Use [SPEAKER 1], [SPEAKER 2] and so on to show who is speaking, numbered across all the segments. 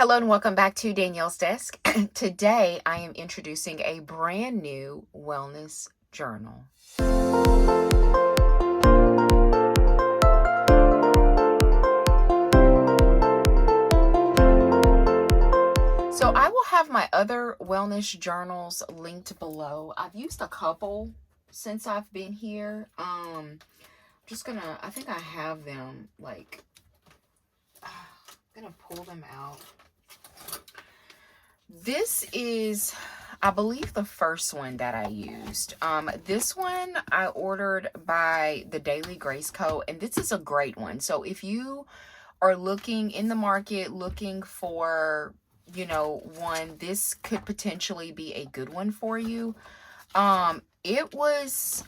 [SPEAKER 1] Hello and welcome back to Danielle's Desk. Today I am introducing a brand new wellness journal. So I will have my other wellness journals linked below. I've used a couple since I've been here. I think I have them I'm gonna pull them out. This is, I believe, the first one that I used. This one I ordered by the Daily Grace Co. And this is a great one. So if you are looking in the market, looking for, one, this could potentially be a good one for you. It was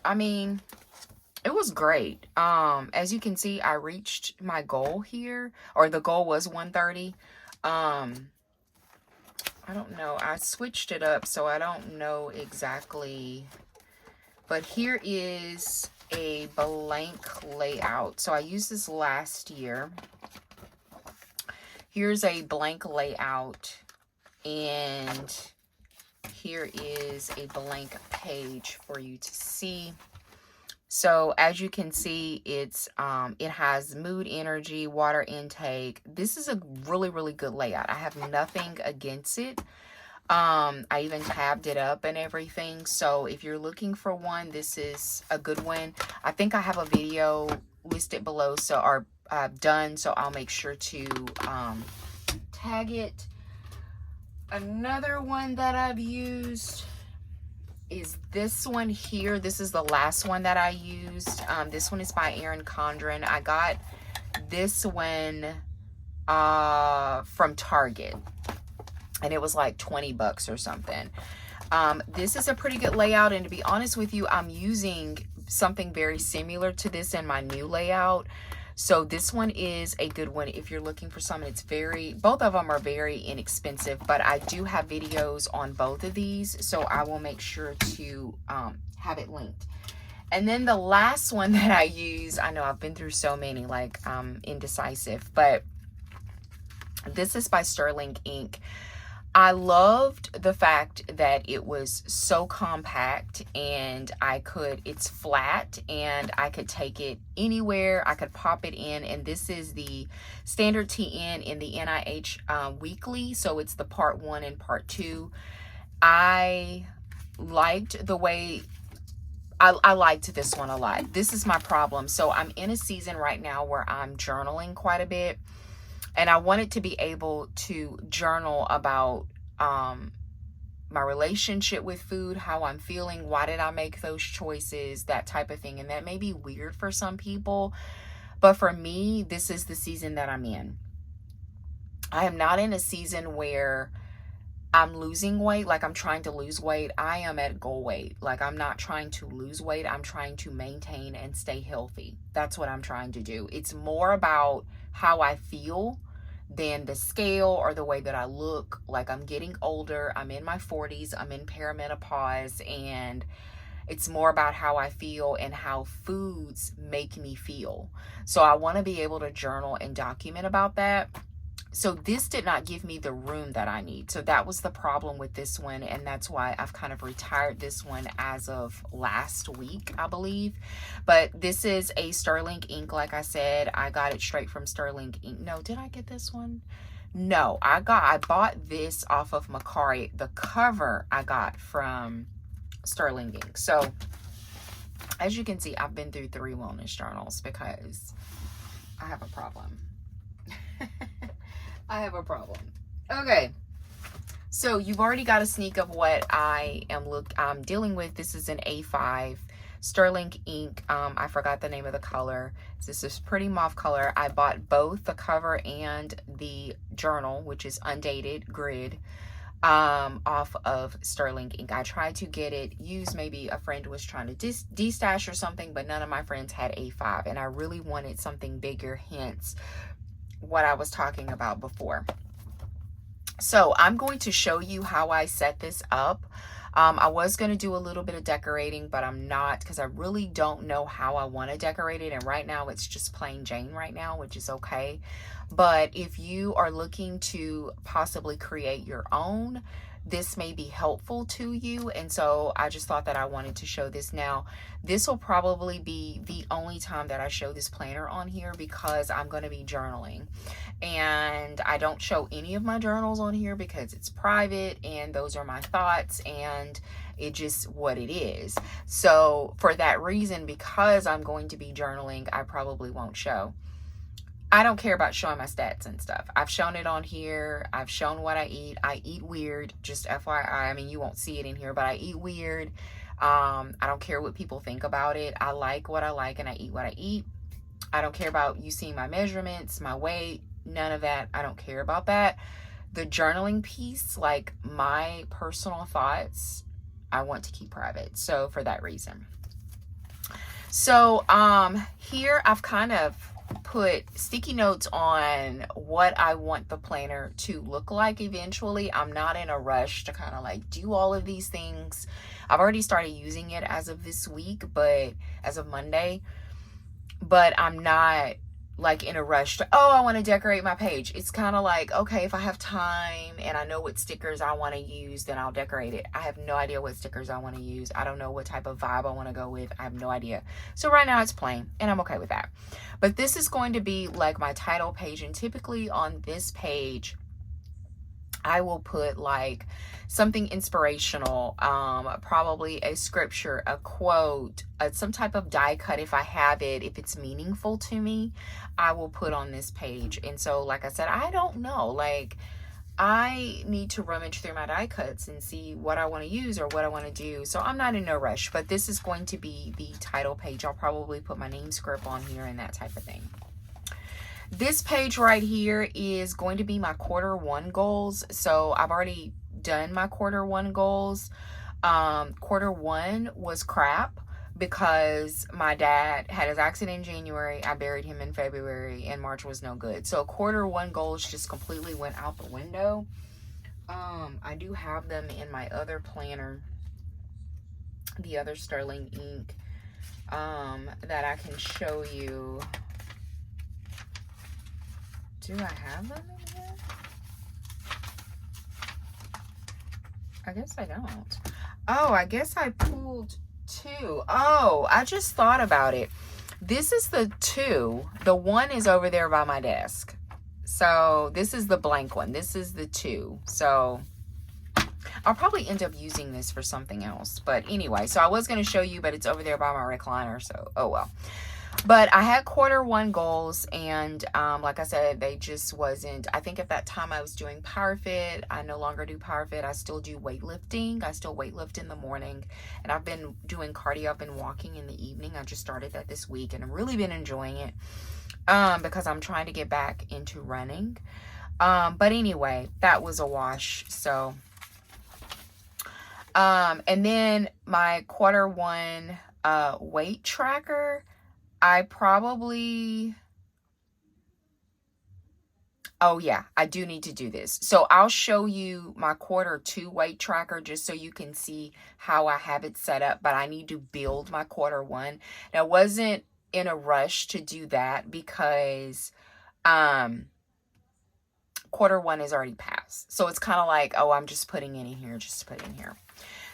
[SPEAKER 1] great. As you can see, I reached my goal here, or the goal was 130. I don't know. I switched it up, so I don't know exactly. But here is a blank layout. So I used this last year. Here's a blank layout. And here is a blank page for you to see. So as you can see, it has mood, energy, water intake. This is a really, really good layout. I have nothing against it. I even tabbed it up and everything. So if you're looking for one, this is a good one. I think I have a video listed below, done. So I'll make sure to tag it. Another one that I've used is this one here. This is the last one that I used. This one is by Erin Condren. I got this one from Target, and it was like 20 bucks or something. This is a pretty good layout, and to be honest with you, I'm using something very similar to this in my new layout. So this one is a good one if you're looking for something. Both of them are very inexpensive, but I do have videos on both of these, so I will make sure to have it linked. And then the last one that I use, I know I've been through so many, like indecisive, but this is by Sterling Ink. I loved the fact that it was so compact, and it's flat, and I could take it anywhere. I could pop it in, and this is the standard TN in the NIH weekly. So it's the part 1 and part 2. I liked the way I liked this one a lot. This is my problem. So I'm in a season right now where I'm journaling quite a bit. And I wanted to be able to journal about my relationship with food, how I'm feeling, why did I make those choices, that type of thing. And that may be weird for some people, but for me, this is the season that I'm in. I am not in a season where I'm losing weight, like I'm trying to lose weight. I am at goal weight. Like I'm not trying to lose weight. I'm trying to maintain and stay healthy. That's what I'm trying to do. It's more about how I feel than the scale or the way that I look. Like I'm getting older. I'm in my 40s. I'm in perimenopause, and it's more about how I feel and how foods make me feel. So I want to be able to journal and document about that. So this did not give me the room that I need. So that was the problem with this one. And that's why I've kind of retired this one as of last week, I believe. But this is a Sterling Ink. Like I said, I got it straight from Sterling Ink. No, did I get this one? No, I bought this off of Macari. The cover I got from Sterling Ink. So as you can see, I've been through 3 wellness journals because I have a problem. I have a problem. Okay, so you've already got a sneak of what I'm dealing with. This is an A5 Sterling Ink. I forgot the name of the color. This is pretty mauve color. I bought both the cover and the journal, which is undated grid, off of Sterling Ink. I tried to get it used. Maybe a friend was trying to destash or something, but none of my friends had A5, and I really wanted something bigger, hence what I was talking about before. So I'm going to show you how I set this up. I was going to do a little bit of decorating, but I'm not, because I really don't know how I want to decorate it. And right now it's just plain Jane right now, which is okay. But if you are looking to possibly create your own, this may be helpful to you. And so I just thought that I wanted to show this. Now, this will probably be the only time that I show this planner on here, because I'm going to be journaling. And I don't show any of my journals on here because it's private and those are my thoughts and it just what it is. So for that reason, because I'm going to be journaling, I probably won't show. I don't care about showing my stats and stuff. I've shown it on here. I've shown what I eat. I eat weird, just FYI. I mean, you won't see it in here, but I eat weird. I don't care what people think about it. I like what I like and I eat what I eat. I don't care about you seeing my measurements, my weight, none of that. I don't care about that. The journaling piece, like my personal thoughts, I want to keep private. So for that reason. So here I've kind of put sticky notes on what I want the planner to look like eventually. I'm not in a rush to kind of like do all of these things. I've already started using it as of this week, but as of Monday, but I'm not like in a rush to, oh, I want to decorate my page. It's kind of like, okay, if I have time and I know what stickers I want to use, then I'll decorate it. I have no idea what stickers I want to use. I don't know what type of vibe I want to go with. I have no idea. So right now it's plain and I'm okay with that. But this is going to be like my title page, and typically on this page I will put like something inspirational, probably a scripture, a quote, some type of die cut if I have it. If it's meaningful to me, I will put on this page. And so, like I said, I don't know. Like, I need to rummage through my die cuts and see what I want to use or what I want to do. So I'm not in no rush, but this is going to be the title page. I'll probably put my name script on here and that type of thing. This page right here is going to be my quarter 1 goals. So I've already done my quarter 1 goals. Quarter 1 was crap because my dad had his accident in January. I buried him in February and March was no good. So quarter 1 goals just completely went out the window. I do have them in my other planner, the other sterling ink, that I can show you. Do I have them in here? I guess I don't. Oh, I guess I pulled 2. Oh, I just thought about it. This is the 2. The 1 is over there by my desk. So this is the blank one. This is the 2. So I'll probably end up using this for something else. But anyway, so I was going to show you, but it's over there by my recliner. So, oh well. But I had quarter 1 goals, and like I said, they just wasn't, I think at that time I was doing Power Fit. I no longer do Power Fit. I still do weightlifting. I still weightlift in the morning, and I've been doing cardio. I've been walking in the evening. I just started that this week, and I've really been enjoying it because I'm trying to get back into running. But anyway, that was a wash. So, and then my quarter 1 weight tracker, I probably, oh yeah, I do need to do this. So I'll show you my quarter 2 weight tracker just so you can see how I have it set up, but I need to build my quarter 1. Now, I wasn't in a rush to do that because quarter 1 is already passed. So it's kind of like, oh, I'm just putting it in here just to put it in here.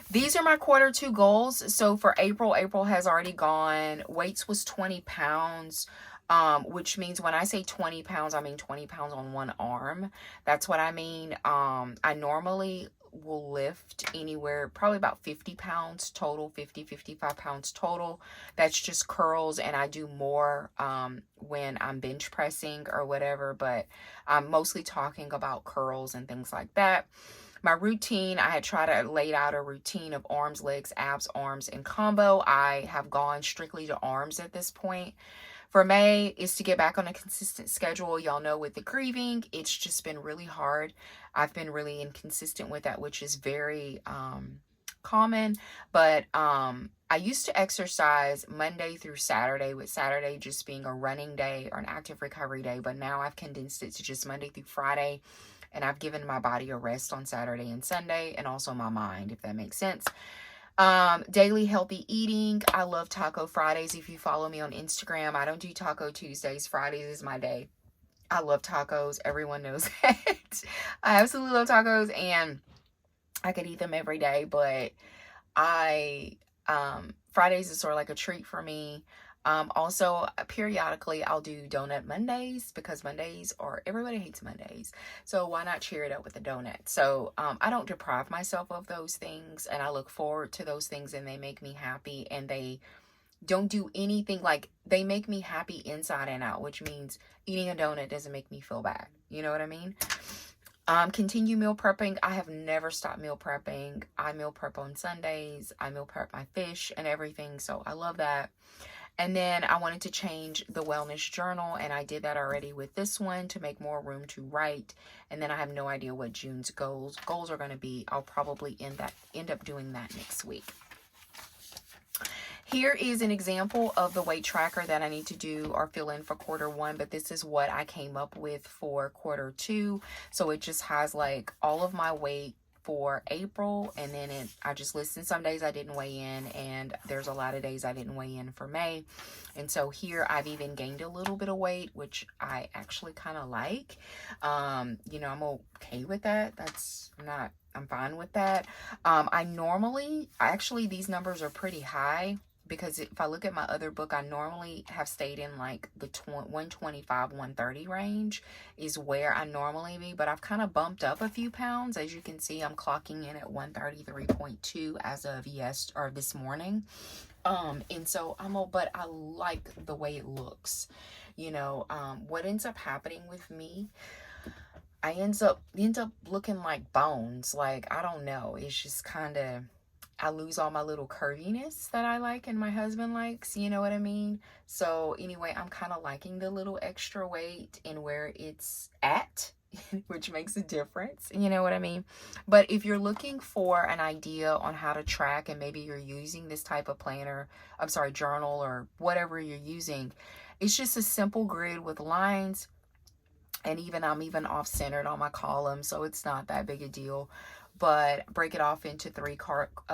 [SPEAKER 1] These are my quarter 2 goals. So for April has already gone. Weights was 20 pounds, which means when I say 20 pounds, I mean 20 pounds on one arm. That's what I mean. I normally will lift anywhere, probably about 50 pounds total, 55 pounds total. That's just curls, and I do more when I'm bench pressing or whatever, but I'm mostly talking about curls and things like that. My routine, I had tried to lay out a routine of arms, legs, abs, arms, and combo. I have gone strictly to arms at this point. For May is to get back on a consistent schedule. Y'all know with the grieving, it's just been really hard. I've been really inconsistent with that, which is very common. But I used to exercise Monday through Saturday, with Saturday just being a running day or an active recovery day. But now I've condensed it to just Monday through Friday. and I've given my body a rest on Saturday and Sunday, and also my mind, if that makes sense. Daily healthy eating. I love Taco Fridays. If you follow me on Instagram, I don't do Taco Tuesdays. Fridays is my day. I love tacos. Everyone knows that. I absolutely love tacos, and I could eat them every day, but I Fridays is sort of like a treat for me. Also, periodically I'll do donut Mondays, because Mondays are, everybody hates Mondays, so why not cheer it up with a donut? So I don't deprive myself of those things, and I look forward to those things, and they make me happy, and they don't do anything, like, they make me happy inside and out, which means eating a donut doesn't make me feel bad. You know what I mean? Continue meal prepping. I have never stopped meal prepping. I meal prep on Sundays. I meal prep my fish and everything. So I love that. And then I wanted to change the wellness journal, and I did that already with this one to make more room to write. And then I have no idea what June's goals are going to be. I'll probably end up doing that next week. Here is an example of the weight tracker that I need to do or fill in for quarter one, but this is what I came up with for quarter two. So it just has like all of my weight for April, and then I just listed some days I didn't weigh in, and there's a lot of days I didn't weigh in for May. And so here I've even gained a little bit of weight, which I actually kind of like. You know, I'm okay with that. I'm fine with that. Actually, these numbers are pretty high, because if I look at my other book, I normally have stayed in like the 125, 130 range is where I normally be. But I've kind of bumped up a few pounds. As you can see, I'm clocking in at 133.2 as of this morning. And so but I like the way it looks. You know, what ends up happening with me, I end up looking like bones. Like, I don't know. It's just kind of, I lose all my little curviness that I like and my husband likes, you know what I mean? So anyway, I'm kind of liking the little extra weight and where it's at, which makes a difference, you know what I mean? But if you're looking for an idea on how to track, and maybe you're using this type of journal or whatever you're using, it's just a simple grid with lines. And I'm even off-centered on my column, so it's not that big a deal. But break it off into 3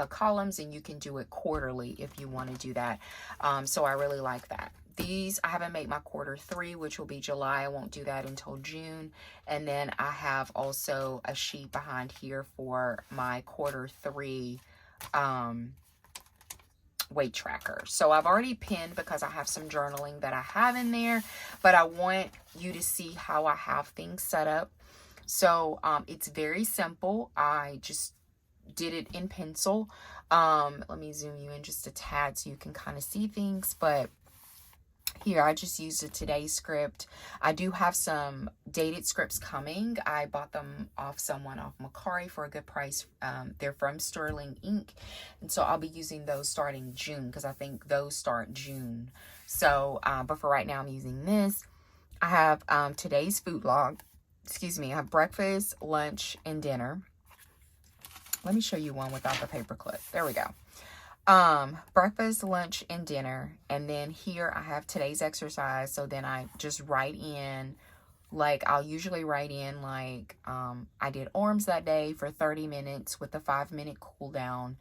[SPEAKER 1] columns, and you can do it quarterly if you want to do that. So I really like that. I haven't made my quarter 3, which will be July. I won't do that until June. And then I have also a sheet behind here for my quarter 3 weight tracker. So I've already pinned, because I have some journaling that I have in there, but I want you to see how I have things set up. So it's very simple. I just did it in pencil. Let me zoom you in just a tad so you can kind of see things. But here I just used a Today script. I do have some dated scripts coming. I bought them off Macari for a good price. They're from Sterling Ink. And so I'll be using those starting June, because I think those start June. So, but for right now, I'm using this. I have today's food log. I have breakfast, lunch, and dinner. Let me show you one without the paper clip. There we go. Breakfast, lunch, and dinner. And then here I have today's exercise. So then I just write in, like, I'll usually write in, like, I did arms that day for 30 minutes with a 5-minute cool down.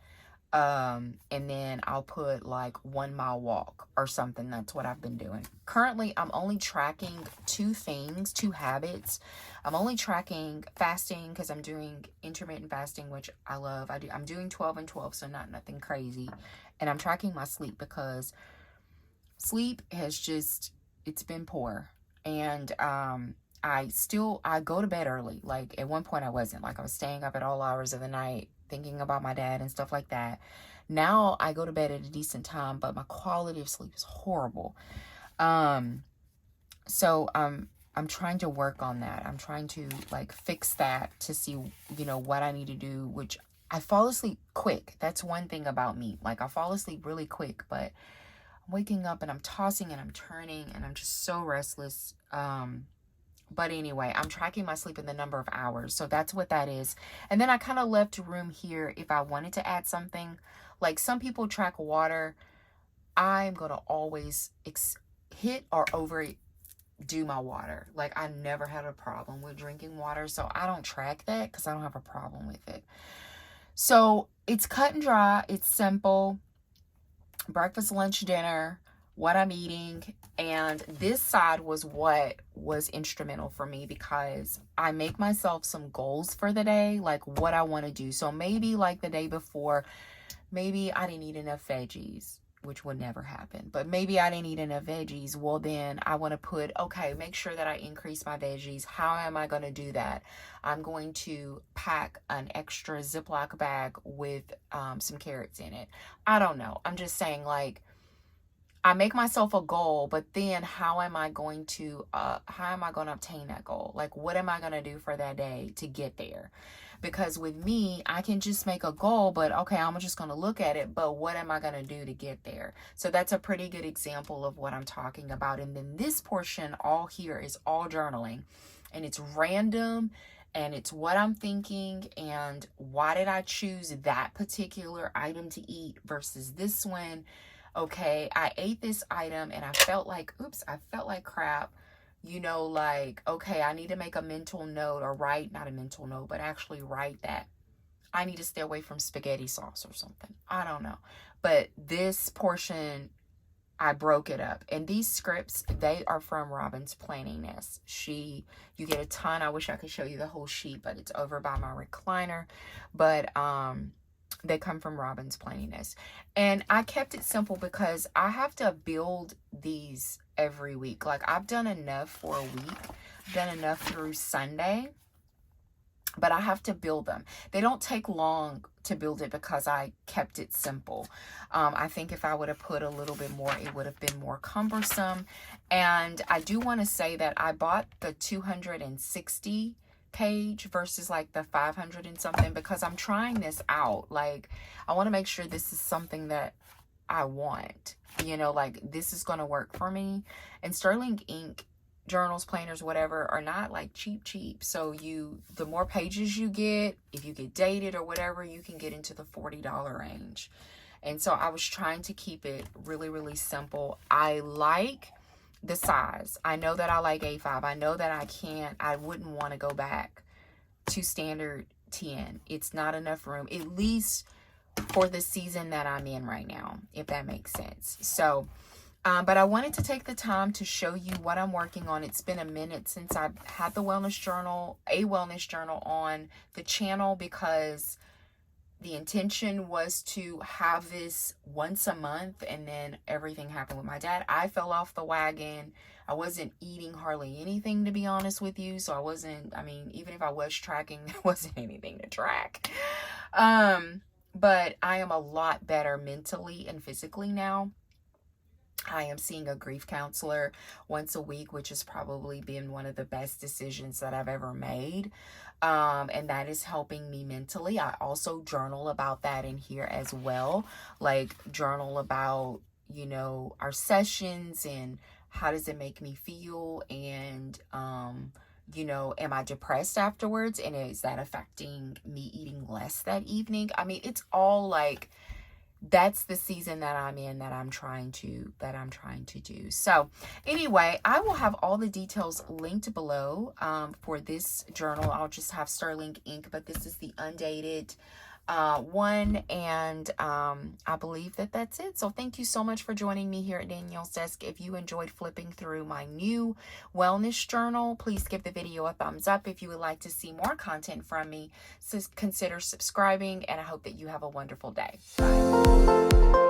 [SPEAKER 1] And then I'll put like 1 mile walk or something. That's what I've been doing. Currently, I'm only tracking 2 habits. I'm only tracking fasting, because I'm doing intermittent fasting, which I love. I'm doing 12 and 12, so nothing crazy. And I'm tracking my sleep, because sleep has it's been poor. And, I go to bed early. Like, at one point I wasn't. Like, I was staying up at all hours of the night thinking about my dad and stuff like that. Now I go to bed at a decent time, but my quality of sleep is horrible. So I'm trying to work on that. I'm trying to like fix that to see, you know, what I need to do, which I fall asleep quick. That's one thing about me. Like, I fall asleep really quick, but I'm waking up and I'm tossing and I'm turning and I'm just so restless. But anyway, I'm tracking my sleep in the number of hours. So that's what that is. And then I kind of left room here if I wanted to add something. Like, some people track water. I'm going to always hit or do my water. Like, I never had a problem with drinking water, so I don't track that because I don't have a problem with it. So it's cut and dry. It's simple. Breakfast, lunch, dinner, what I'm eating. And this side was what was instrumental for me, because I make myself some goals for the day, like what I want to do. So maybe like the day before, maybe I didn't eat enough veggies, which would never happen, but maybe I didn't eat enough veggies. Well, then I want to put, okay, make sure that I increase my veggies. How am I going to do that? I'm going to pack an extra Ziploc bag with some carrots in it. I don't know. I'm just saying, like, I make myself a goal, but then how am I going to obtain that goal? Like, what am I going to do for that day to get there? Because with me, I can just make a goal, but okay, I'm just going to look at it, but what am I going to do to get there? So that's a pretty good example of what I'm talking about. And then this portion all here is all journaling, and it's random, and it's what I'm thinking, and why did I choose that particular item to eat versus this one? Okay, I ate this item and I felt like, I felt like crap. You know, like, okay, I need to make a mental note, or write, not a mental note, but actually write that I need to stay away from spaghetti sauce or something. I don't know. But this portion, I broke it up. And these scripts, they are from Robin's Planning Nest. You get a ton. I wish I could show you the whole sheet, but it's over by my recliner. But they come from Robin's Planning Nest. And I kept it simple because I have to build these every week. Like, I've done enough for a week, done enough through Sunday, but I have to build them. They don't take long to build it because I kept it simple. I think if I would have put a little bit more, it would have been more cumbersome. And I do want to say that I bought the 260 page versus like the 500 and something, because I'm trying this out. Like, I want to make sure this is something that I want, you know, like this is going to work for me. And Sterling ink journals, planners, whatever, are not like cheap. So the more pages you get, if you get dated or whatever, you can get into the $40 range. And so I was trying to keep it really, really simple. I like the size. I know that I like A5. I know that I wouldn't want to go back to standard 10. It's not enough room, at least for the season that I'm in right now, if that makes sense. So, but I wanted to take the time to show you what I'm working on. It's been a minute since I've had a wellness journal on the channel, because the intention was to have this once a month, and then everything happened with my dad. I fell off the wagon. I wasn't eating hardly anything, to be honest with you. So even if I was tracking, there wasn't anything to track. But I am a lot better mentally and physically now. I am seeing a grief counselor once a week, which has probably been one of the best decisions that I've ever made. And that is helping me mentally. I also journal about that in here as well. Like, journal about, you know, our sessions and how does it make me feel, and, you know, am I depressed afterwards, and is that affecting me eating less that evening? I mean, it's all like, that's the season that I'm in, that I'm trying to do. So anyway, I will have all the details linked below for this journal. I'll just have Sterling ink, but this is the undated one, and I believe that that's it. So thank you so much for joining me here at Danielle's Desk. If you enjoyed flipping through my new wellness journal, please give the video a thumbs up. If you would like to see more content from me, so consider subscribing, and I hope that you have a wonderful day. Bye.